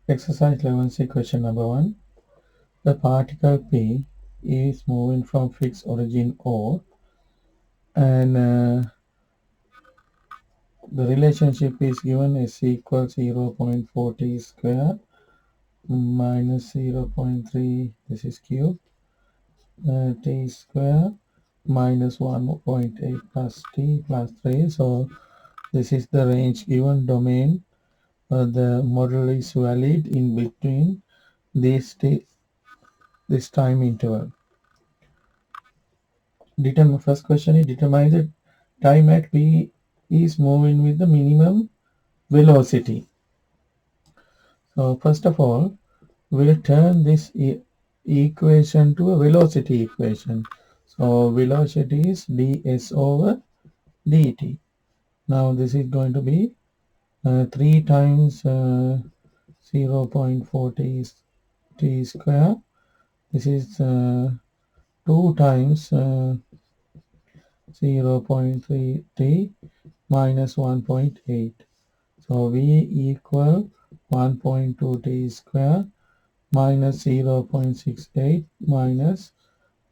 Exercise 11C question number 1. The particle P is moving from fixed origin O and the relationship is given is equals 0.4 t square minus 0.3, this is cube, t square minus 1.8 plus t plus 3. So this is the range given domain. The model is valid in between this time interval. First question is determine the time at p is moving with the minimum velocity. So first of all, we'll turn this equation to a velocity equation. So velocity is ds over dt. Now this is going to be 3 times 0.4 t square. This is 2 times 0.3 t minus 1.8. So V equal 1.2 t square minus 0.68 minus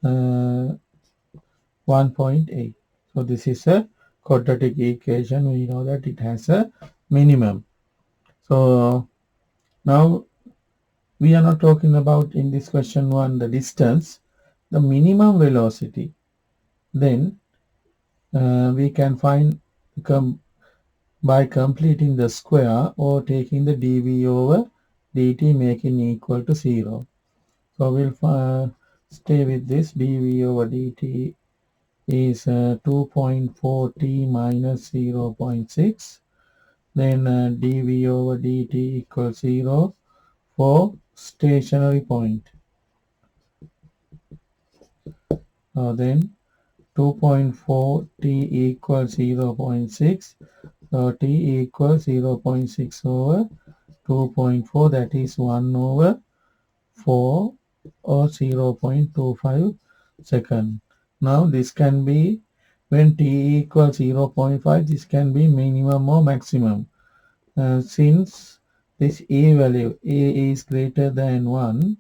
1.8. So this is a quadratic equation. We know that it has a minimum. So now we are not talking about in this question 1 the distance, the minimum velocity. Then we can find by completing the square or taking the dv over dt making equal to 0. So we'll stay with this. dv over dt is 2.4 t minus 0.6. Then dv over dt equals 0 for stationary point. Then 2.4 t equals 0.6. So t equals 0.6 over 2.4, that is 1 over 4 or 0.25 second. Now this can be, when t equals 0.5, this can be minimum or maximum. Since this a value, a is greater than 1,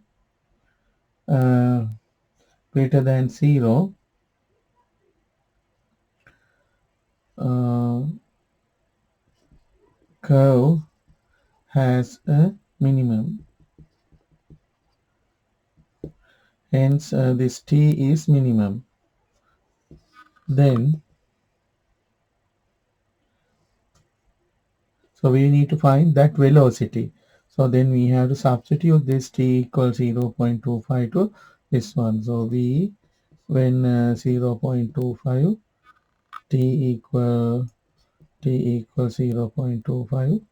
greater than 0, curve has a minimum. Hence this t is minimum. Then so we need to find that velocity. So then we have to substitute this t equals 0.25 to this one. So v, when 0.25 t equals 0.25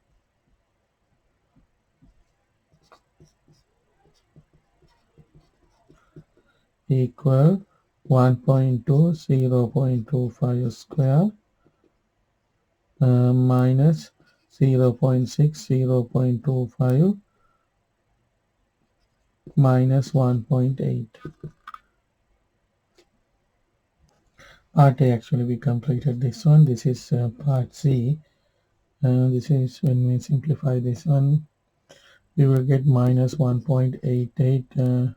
equal 1.2 0.25 square minus 0.6 0.25 minus 1.8. Part A, actually we completed this one. This is part C. This is when we simplify this one, we will get minus 1.88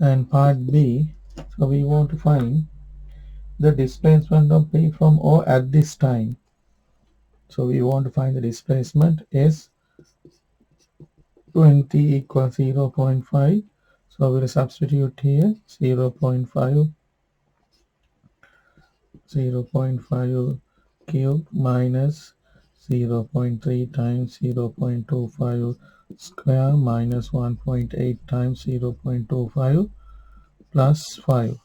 and part B. So we want to find the displacement of P from O at this time. So we want to find the displacement is when t equals 0.5. So we'll substitute here 0.5 cube minus 0.3 times 0.25 square minus 1.8 times 0.25 plus 5.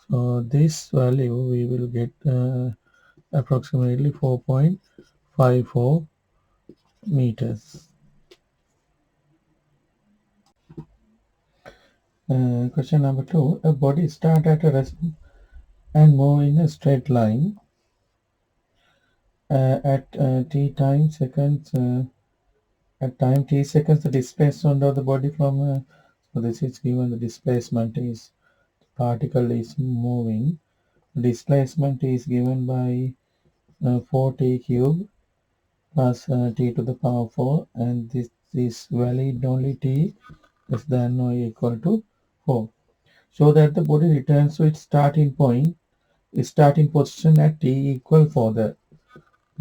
So this value we will get approximately 4.54 meters. Question number 2. A body start at a rest and move in a straight line at t time seconds. At time t seconds, the displacement of the body from so this is given. The displacement is particle is moving Displacement is given by 4t cube plus t to the power 4, and this is valid only t less than or equal to 4. So that the body returns to its starting point, its starting position at t equal 4.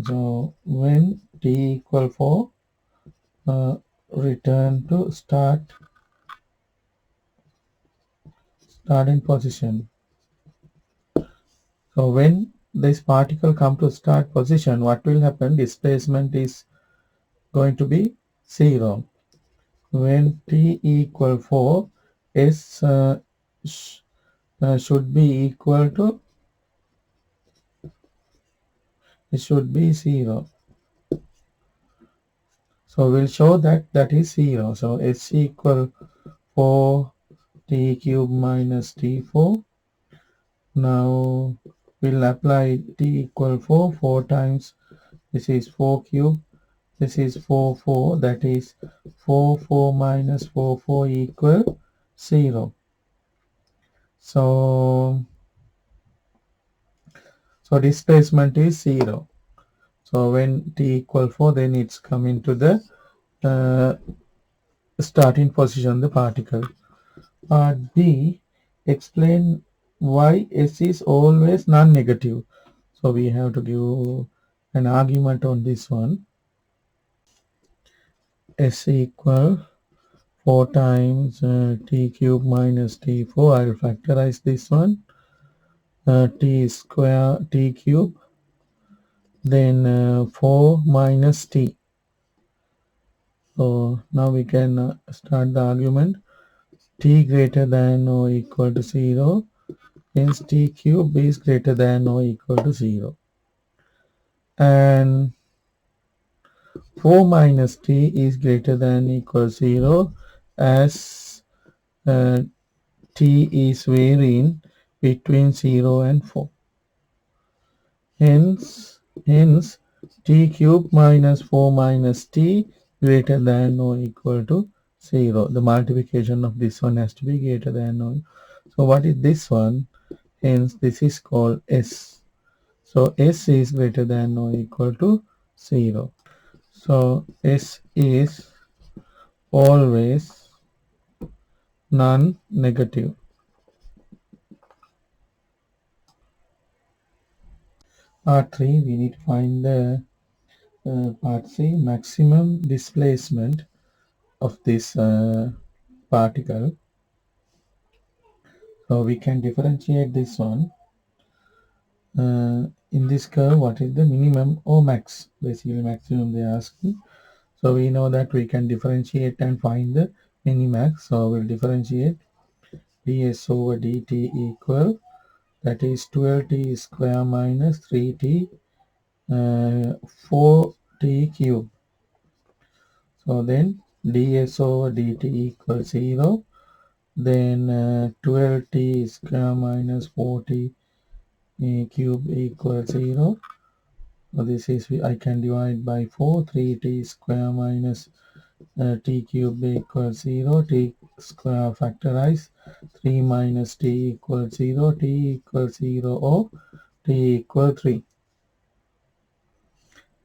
So when t equal 4, uh, return to starting position. So when this particle come to start position, what will happen? Displacement is going to be 0. When t equal 4, s sh- should be equal to, it should be 0. So we'll show that that is 0. So s equal 4 t cube minus t4. Now we'll apply t equal 4. 4 times this is 4 cube. This is 4 4. That is 4 4 minus 4 4 equal 0. So displacement is 0. So when t equal 4, then it's coming to the uh, starting position the particle. Part B, explain why S is always non-negative. So we have to give an argument on this one. S equal 4 times t cube minus t4. I will factorize this one. T square t cube. Then 4 minus t. So now we can start the argument. T greater than or equal to 0, hence t cube is greater than or equal to 0. And 4 minus t is greater than equal to 0 as uh, t is varying between 0 and 4. Hence t cube minus 4 minus t greater than or equal to 0. The multiplication of this one has to be greater than or. So what is this one? Hence this is called S. So S is greater than or equal to 0. So S is always non-negative. Part 3, we need to find the part C, maximum displacement of this particle. So we can differentiate this one. In this curve, what is the minimum or max? Basically maximum they are asking. So we know that we can differentiate and find the minimax. So we'll differentiate ds over dt equal, that is 12t square minus 3t 4t cube. So then ds over dt equals 0. Then 12t square minus 4t cube equals 0. So this is, I can divide by 4. 3t square minus t cube equals 0. T square factorize. 3 minus t equals 0. T equals 0 or t equals 3.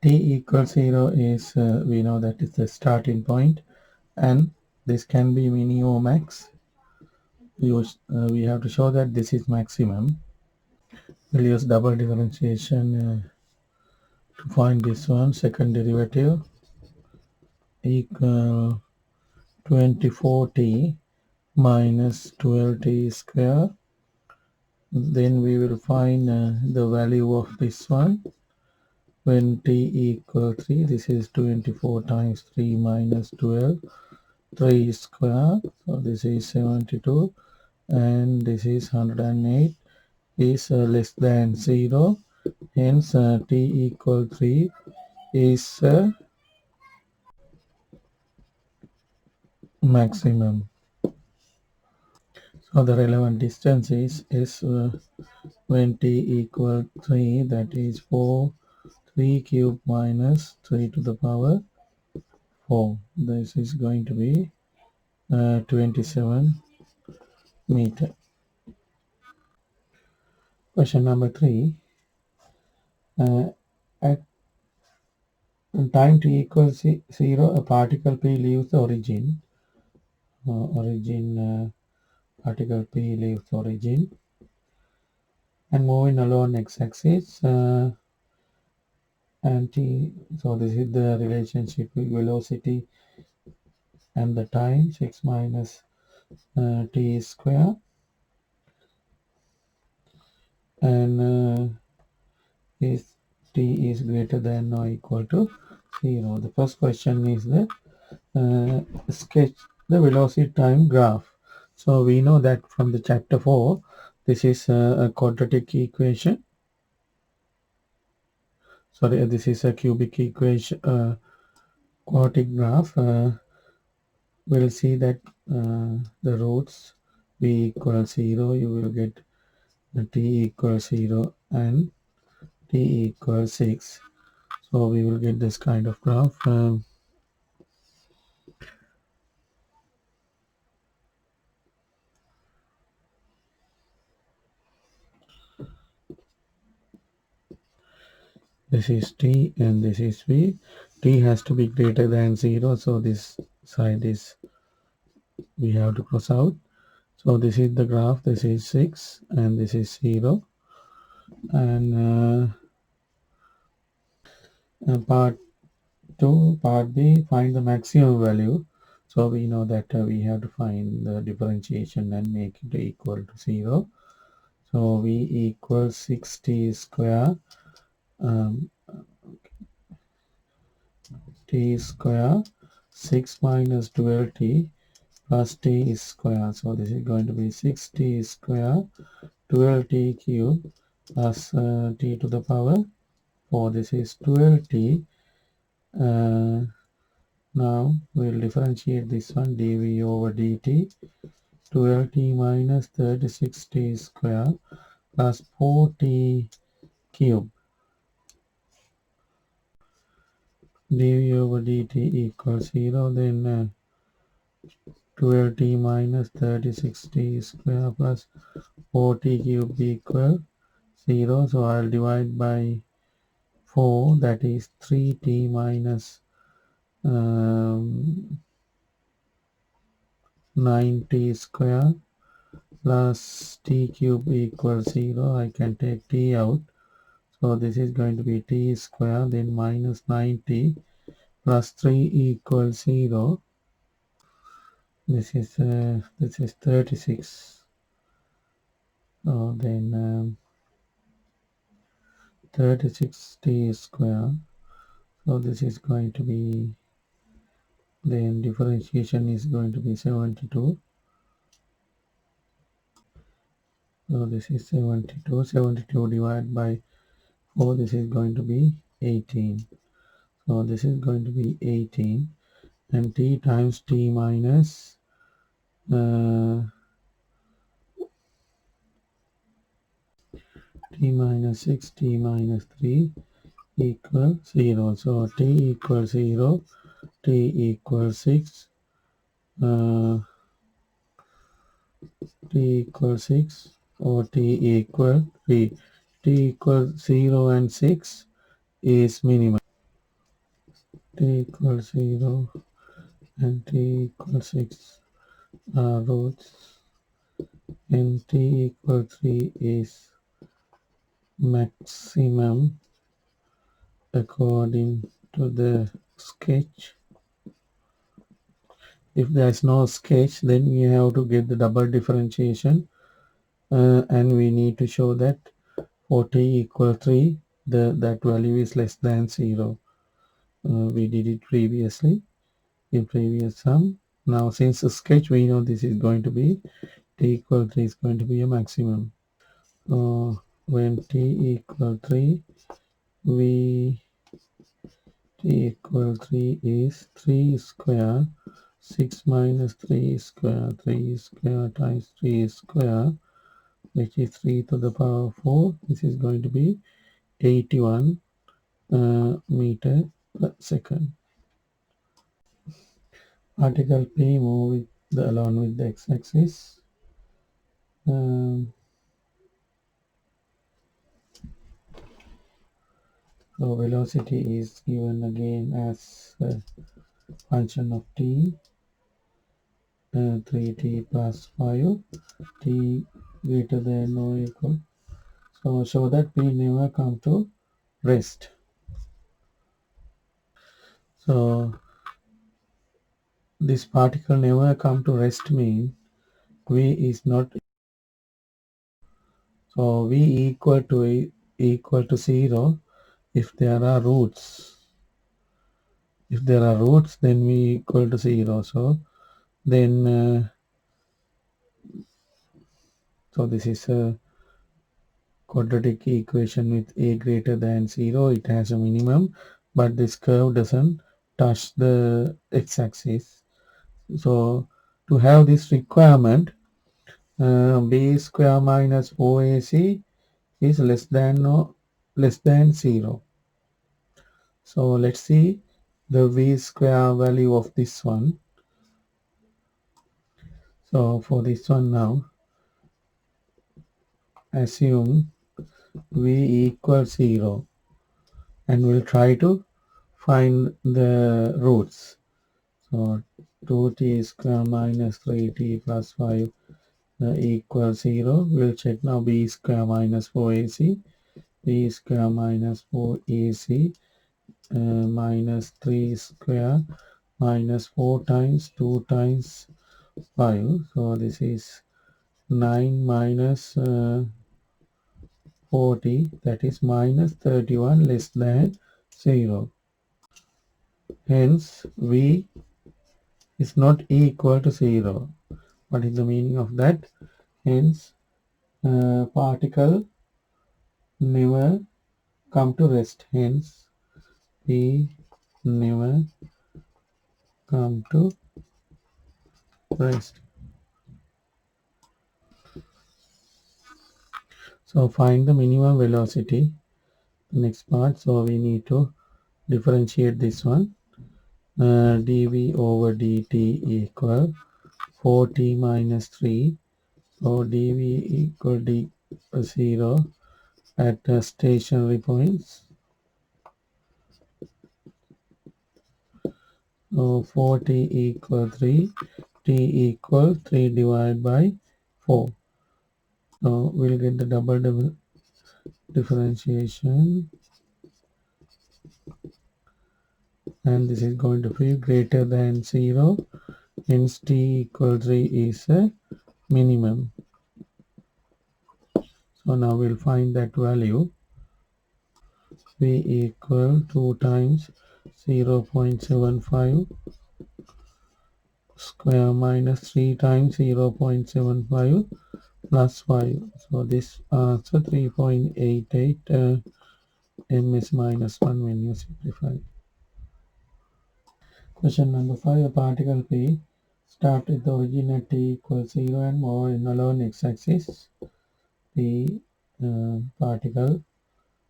T equals 0 is, we know that is the starting point, and this can be mini or max. We have to show that this is maximum. We'll use double differentiation to find this one. Second derivative equal 24t minus 12t square. Then we will find the value of this one when t equal 3. This is 24 times 3 minus 12, 3 square. So this is 72, and this is 108 is less than 0. Hence t equal 3 is maximum. So the relevant distance is when t equal 3, that is 3 cube minus 3 to the power 4. This is going to be 27 meter. Question number 3. Uh, at time t equals 0, a particle P leaves the origin. Particle P leaves origin and moving along x-axis. And t. So this is the relationship with velocity and the time 6 minus t square. And is t is greater than or equal to 0. The first question is the sketch the velocity time graph. So we know that from the chapter 4, this is a quadratic equation. Sorry, this is a cubic equation, quadratic graph. We'll see that the roots b equals 0, you will get t equals 0 and t equals 6. So we will get this kind of graph. This is t and this is v. T has to be greater than 0, so this side is we have to cross out. So this is the graph, this is 6 and this is 0. And part 2, part B, find the maximum value. So we know that we have to find the differentiation and make it equal to 0. So v equals 6t square, um, t square 6 minus 12t plus t square. So this is going to be 6t square 12t cube plus t to the power 4. This is 12t. Now we'll differentiate this one dv over dt. 12t minus 36t square plus 4t cube dv over dt equals 0. Then 12t minus 36t square plus 4t cube equal 0. So I'll divide by 4, that is 3t minus 9t square plus t cube equals 0. I can take t out. So this is going to be t square, then minus 9t plus 3 equals 0. This is 36. So then 36t square. So this is going to be, then differentiation is going to be 72. So this is 72. 72 divided by 4. This is going to be 18. So this is going to be 18. And t times t minus t minus 6, t minus 3 equal 0. So t equals 0, t equals 6, uh, t equals 6 or t equal 3. T equals 0 and 6 is minimum. T equals 0 and t equals 6 are roots and t equals 3 is maximum according to the sketch. If there is no sketch, then we have to get the double differentiation, and we need to show that for t equal 3, that value is less than 0. We did it previously in previous sum. Now since the sketch, we know this is going to be t equal 3 is going to be a maximum. When t equal 3, we t equal 3 is 3 square 6 minus 3 square 3 square times 3 square, which is 3 to the power 4. This is going to be 81 meter per second. Particle P move along with the x-axis. Um, So velocity is given again as a function of t, 3t plus 5, t greater than or equal. So show that we never come to rest. So this particle never come to rest means v is not, so v equal to 0 if there are roots. If there are roots, then v equal to 0. So this is a quadratic equation with a greater than 0. It has a minimum, but this curve doesn't touch the x-axis. So to have this requirement, b square minus 4ac is less than 0. So let's see the v square value of this one. So for this one now, assume v equals 0 and we'll try to find the roots. So 2t square minus 3t plus 5 equals 0. We'll check now b square minus 4ac, b square minus 4ac minus 3 square minus 4 times 2 times 5. So this is 9 minus 40, that is minus 31 less than 0. Hence v is not equal to 0. What is the meaning of that? Hence particle never come to rest. Hence v never come to rest. So find the minimum velocity. Next part. So we need to differentiate this one. dv over dt equal 4t minus 3. So dv equal d 0 at stationary points. So 4t equal 3, t equal 3 divided by 4. So we'll get the double differentiation, and this is going to be greater than 0. Hence t equal 3 is a minimum. So now we'll find that value. V equal 2 times 0.75 square minus 3 times 0.75 plus 5. So this answer 3.88 ms minus 1 when you simplify. Question number 5. A particle P start with the origin at t equals 0 and more in along x-axis. P particle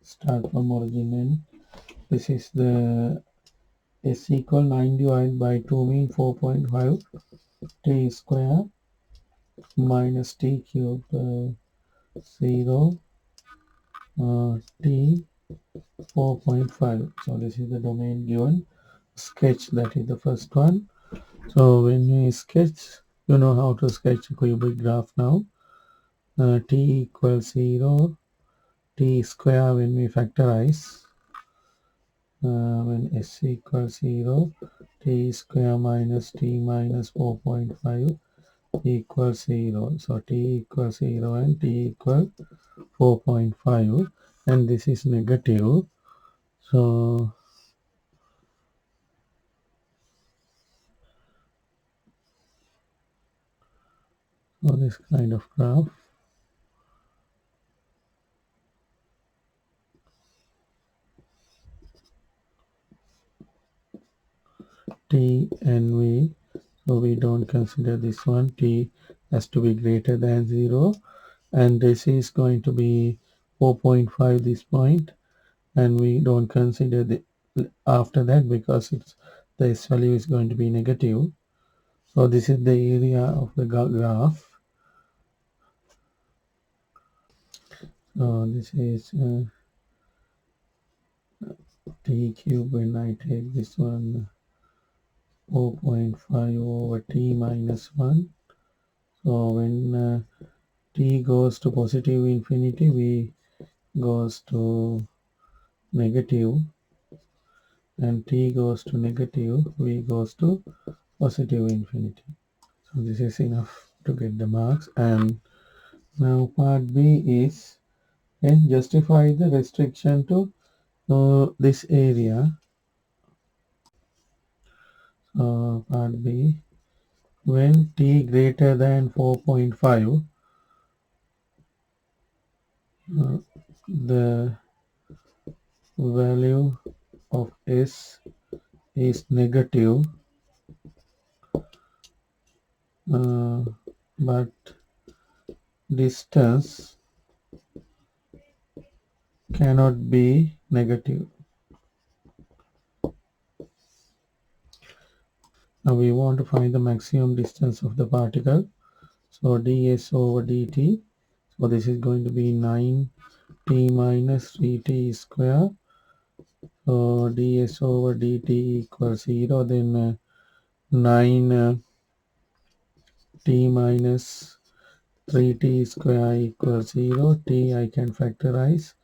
start from origin, and this is the s equal 9 divided by 2 mean 4.5 t square minus t cube 0 t 4.5. So this is the domain given. Sketch, that is the first one. So when you sketch, you know how to sketch a cubic graph now. T equals 0, t square when we factorize, when s equals 0, t square minus t minus 4.5 equals 0. So t equals 0 and t equals 4.5, and this is negative. So this kind of graph. T and V, so we don't consider this one. T has to be greater than 0, and this is going to be 4.5 this point, and we don't consider the after that because it's the S value is going to be negative. So this is the area of the graph. So this is t cube when I take this one 0.5 over t minus 1. So when t goes to positive infinity, v goes to negative, and t goes to negative, v goes to positive infinity. So this is enough to get the marks. And now part B is justify the restriction to this area. Part B, when t greater than 4.5, the value of s is negative, but distance cannot be negative. Now we want to find the maximum distance of the particle. So ds over dt. So this is going to be 9t minus 3t square. So ds over dt equals 0. Then 9t minus 3t square equals 0. T I can factorize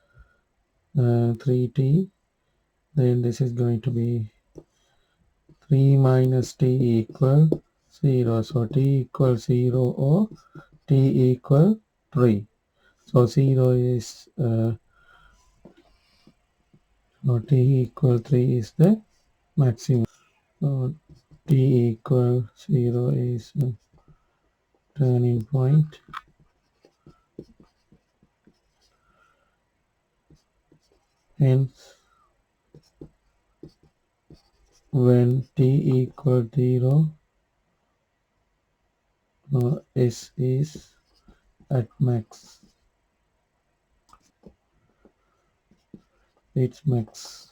3t. Then this is going to be 3 minus t equal 0. So t equals 0 or t equal 3. So 0 is no, t equal 3 is the maximum. So t equal 0 is turning point. Hence, when t equal 0, s is at max. It's max,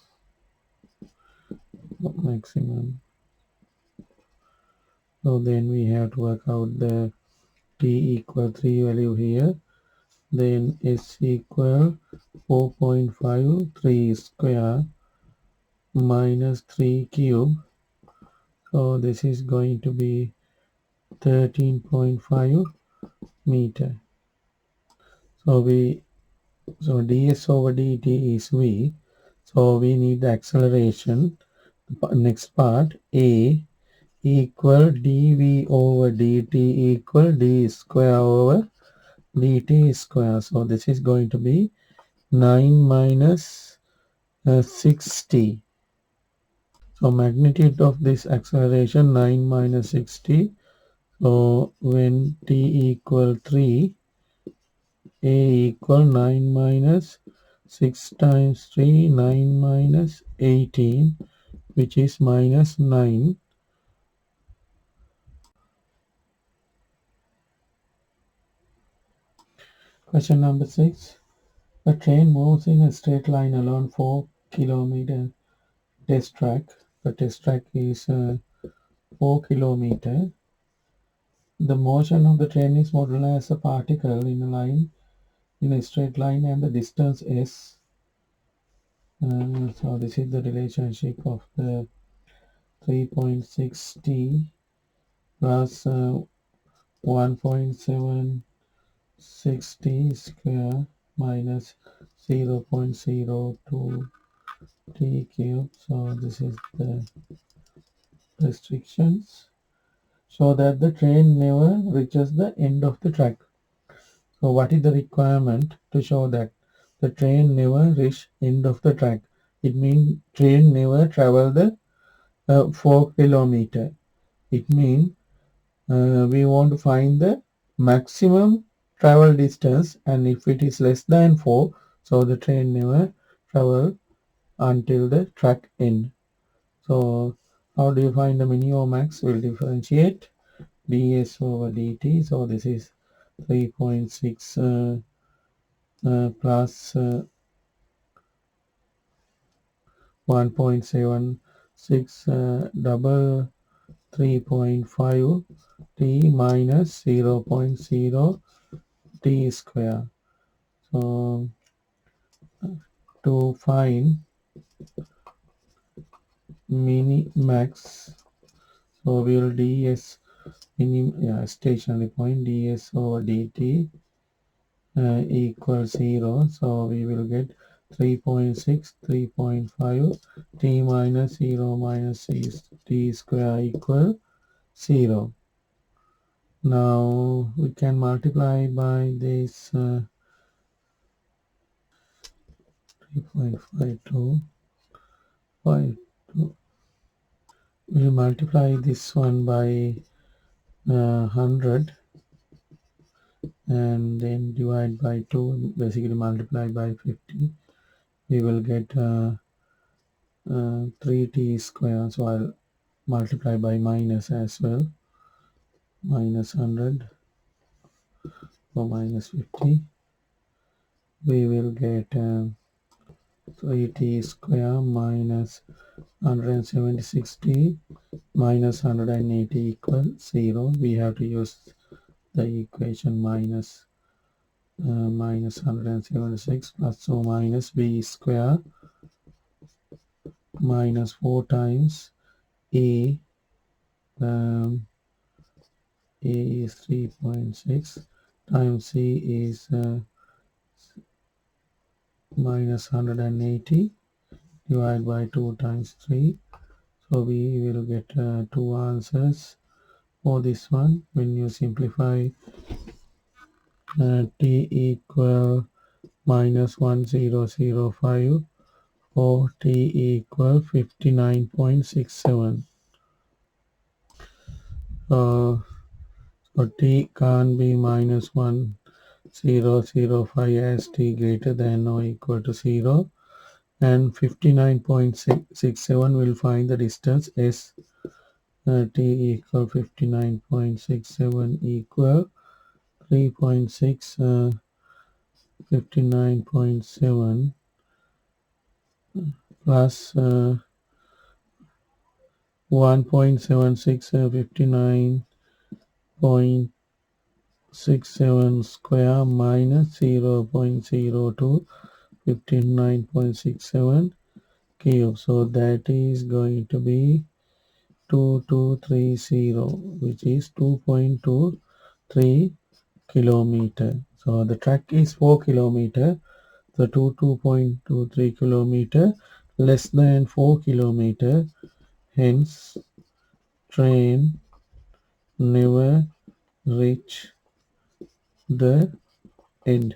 not maximum. So then we have to work out the t equal 3 value here. Then s equal 4.5, 3 square minus 3 cube. So this is going to be 13.5 meter. So ds over dt is v. So we need the acceleration. Next part, a equal dv over dt equal d square over dt square. So this is going to be 9 minus 60. So magnitude of this acceleration 9 minus 60. So when t equal 3, a equal 9 minus 6 times 3, 9 minus 18, which is minus 9. Question number 6. A train moves in a straight line along 4 kilometer test track. The test track is 4 kilometer. The motion of the train is modeled as a particle in a line, in a straight line, and the distance s. So this is the relationship of the 3.6t plus 1.76t square minus 0.02 t cube. So this is the restrictions, so that the train never reaches the end of the track. So what is the requirement to show that the train never reach end of the track? It means train never travel the 4 kilometer. It means we want to find the maximum travel distance, and if it is less than 4, so the train never travel until the track end. So how do you find the min or max? We'll differentiate ds over dt. So this is 3.6 plus 1.76 double 3.5 t minus 0.0 t square. So to find mini max. So we will ds stationary point ds over dt equals 0. So we will get 3.6, 3.5 t minus 0 minus c t square equal 0. Now we can multiply by this 3.52. We'll multiply this one by 100 and then divide by 2, basically multiply by 50. We will get 3t square. So I'll multiply by minus as well. Minus 100 or minus 50. We will get 3t square minus 176t minus 180 equal 0. We have to use the equation minus 176 plus or minus b square minus 4 times a. um, a is 3.6 times c is minus 180 divided by 2 times 3. So we will get two answers for this one. When you simplify t equal minus 1005 or t equal 59.67. Uh, so t can't be minus 1005 as t greater than or equal to 0, and 59.67 will find the distance s. T equal 59.67 equal 3.6 59.7 plus 1.76 59.67 square minus 0.02 59.67 cube. So that is going to be 2230, which is 2.23 kilometer. So the track is 4 kilometer. So 2.23 kilometer less than 4 kilometer. Hence, train never reach the end.